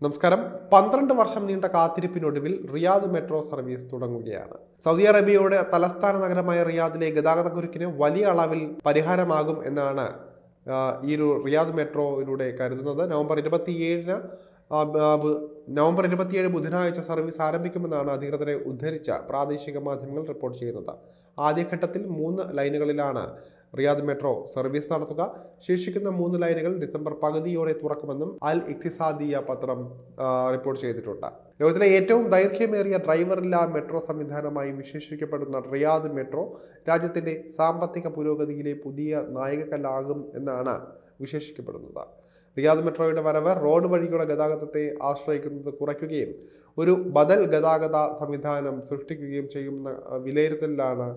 നമസ്കാരം. 12 വർഷം നീണ്ട കാത്തിരിപ്പിനൊടുവിൽ റിയാദ് മെട്രോ സർവീസ് തുടങ്ങുകയാണ്. സൗദി അറേബ്യയുടെ തലസ്ഥാന നഗരമായ റിയാദിലെ ഗതാഗതക്കുരുക്കിന് വലിയ അളവിൽ പരിഹാരമാകും എന്നാണ് ഈ ഒരു റിയാദ് മെട്രോയിലൂടെ കരുതുന്നത്. നവംബർ 27 ബുധനാഴ്ച സർവീസ് ആരംഭിക്കുമെന്നാണ് അധികൃതരെ ഉദ്ധരിച്ച പ്രാദേശിക മാധ്യമങ്ങൾ റിപ്പോർട്ട് ചെയ്യുന്നത്. ആദ്യഘട്ടത്തിൽ 3 ലൈനുകളിലാണ് റിയാദ് മെട്രോ സർവീസ് നടത്തുക. ശേഷിക്കുന്ന 3 ലൈനുകൾ ഡിസംബർ പകുതിയോടെ തുറക്കുമെന്നും അൽ ഇഖ്തിസാദിയ പത്രം റിപ്പോർട്ട് ചെയ്തിട്ടുണ്ട്. ലോകത്തിലെ ഏറ്റവും ദൈർഘ്യമേറിയ ഡ്രൈവറില്ലാ മെട്രോ സംവിധാനമായി വിശേഷിക്കപ്പെടുന്ന റിയാദ് മെട്രോ രാജ്യത്തിന്റെ സാമ്പത്തിക പുരോഗതിയിലെ പുതിയ നാഴികക്കല്ലാകും എന്നാണ് വിശേഷിക്കപ്പെടുന്നത്. റിയാദ് മെട്രോയുടെ വരവ് റോഡ് വഴിയുള്ള ഗതാഗതത്തെ ആശ്രയിക്കുന്നത് കുറയ്ക്കുകയും ഒരു ബദൽ ഗതാഗത സംവിധാനം സൃഷ്ടിക്കുകയും ചെയ്യുന്ന വിലയിരുത്തലിലാണ്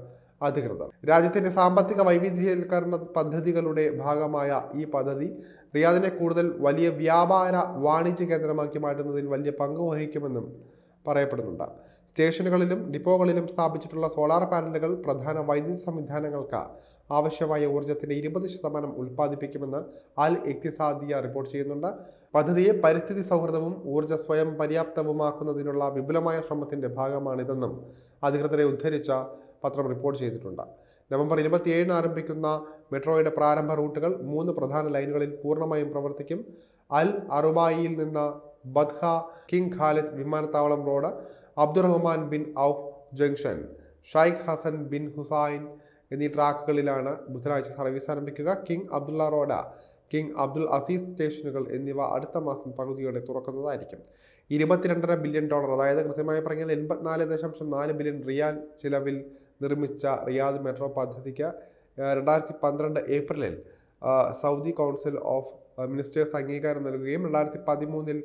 അധികൃതർ. രാജ്യത്തിന്റെ സാമ്പത്തിക വൈവിധ്യവൽക്കരണ പദ്ധതികളുടെ ഭാഗമായ ഈ പദ്ധതി റിയാദിനെ കൂടുതൽ വലിയ വ്യാപാര വാണിജ്യ കേന്ദ്രമാക്കി മാറ്റുന്നതിൽ വലിയ പങ്ക് വഹിക്കുമെന്നും പറയപ്പെടുന്നുണ്ട്. സ്റ്റേഷനുകളിലും ഡിപ്പോകളിലും സ്ഥാപിച്ചിട്ടുള്ള സോളാർ പാനലുകൾ പ്രധാന വൈദ്യുതി സംവിധാനങ്ങൾക്ക് ആവശ്യമായ ഊർജ്ജത്തിന്റെ 20% ഉൽപ്പാദിപ്പിക്കുമെന്ന് അൽ ഇഖ്തിസാദിയ റിപ്പോർട്ട് ചെയ്യുന്നുണ്ട്. പദ്ധതിയെ പരിസ്ഥിതി സൗഹൃദവും ഊർജ്ജ സ്വയം പര്യാപ്തവുമാക്കുന്നതിനുള്ള വിപുലമായ ശ്രമത്തിന്റെ ഭാഗമാണിതെന്നും അധികൃതരെ ഉദ്ധരിച്ച പത്രം റിപ്പോർട്ട് ചെയ്തിട്ടുണ്ട്. നവംബർ 27 ആരംഭിക്കുന്ന മെട്രോയുടെ പ്രാരംഭ റൂട്ടുകൾ 3 പ്രധാന ലൈനുകളിൽ പൂർണ്ണമായും പ്രവർത്തിക്കും. അൽ അറുബായിയിൽ നിന്ന് ബദ്ഹ, കിങ് ഖാലിദ് വിമാനത്താവളം road, Abdurrahman bin Auf junction, Sheikh Hasan bin Hussain എന്നീ ട്രാക്കുകളിലാണ് ബുധനാഴ്ച സർവീസ് ആരംഭിക്കുക. King Abdullah road, King Abdul Aziz സ്റ്റേഷനുകൾ എന്നിവ അടുത്ത മാസം പകുതിയോടെ തുറക്കുന്നതായിരിക്കും. $22.5 ബില്യൺ, അതായത് കൃത്യമായി പറഞ്ഞാൽ 84.4 ബില്യൺ റിയാൽ ചിലവിൽ നിർമ്മിച്ച റിയാദ് മെട്രോ പദ്ധതിക്ക് 2012 ഏപ്രിലിൽ സൗദി കൗൺസിൽ ഓഫ് മിനിസ്റ്റേഴ്സ് അംഗീകാരം നൽകുകയും 2013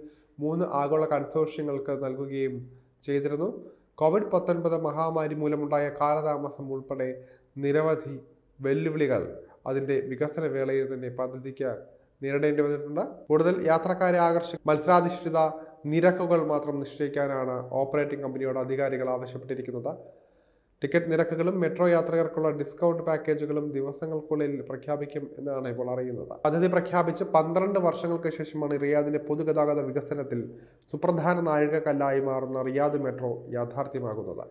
3 ആഗോള കൺസോർഷ്യങ്ങൾക്ക് നൽകുകയും ചെയ്തിരുന്നു. COVID-19 മഹാമാരി മൂലമുണ്ടായ കാലതാമസം ഉൾപ്പെടെ നിരവധി വെല്ലുവിളികൾ അതിൻ്റെ വികസന വേളയിൽ തന്നെ പദ്ധതിക്ക് നേരിടേണ്ടി വന്നിട്ടുണ്ട്. കൂടുതൽ യാത്രക്കാരെ ആകർഷിക്കുന്ന മത്സരാധിഷ്ഠിത നിരക്കുകൾ മാത്രം നിശ്ചയിക്കാനാണ് ഓപ്പറേറ്റിംഗ് കമ്പനിയോട് അധികാരികൾ ആവശ്യപ്പെട്ടിരിക്കുന്നത്. ടിക്കറ്റ് നിരക്കുകളും മെട്രോ യാത്രികർക്കുള്ള ഡിസ്കൗണ്ട് പാക്കേജുകളും ദിവസങ്ങൾക്കുള്ളിൽ പ്രഖ്യാപിക്കും എന്നാണ് ഇപ്പോൾ അറിയുന്നത്. പദ്ധതി പ്രഖ്യാപിച്ച് 12 വർഷങ്ങൾക്ക് ശേഷമാണ് റിയാദിന്റെ പൊതുഗതാഗത വികസനത്തിൽ സുപ്രധാന നാഴികക്കല്ലായി മാറുന്ന റിയാദ് മെട്രോ യാഥാർത്ഥ്യമാകുന്നത്.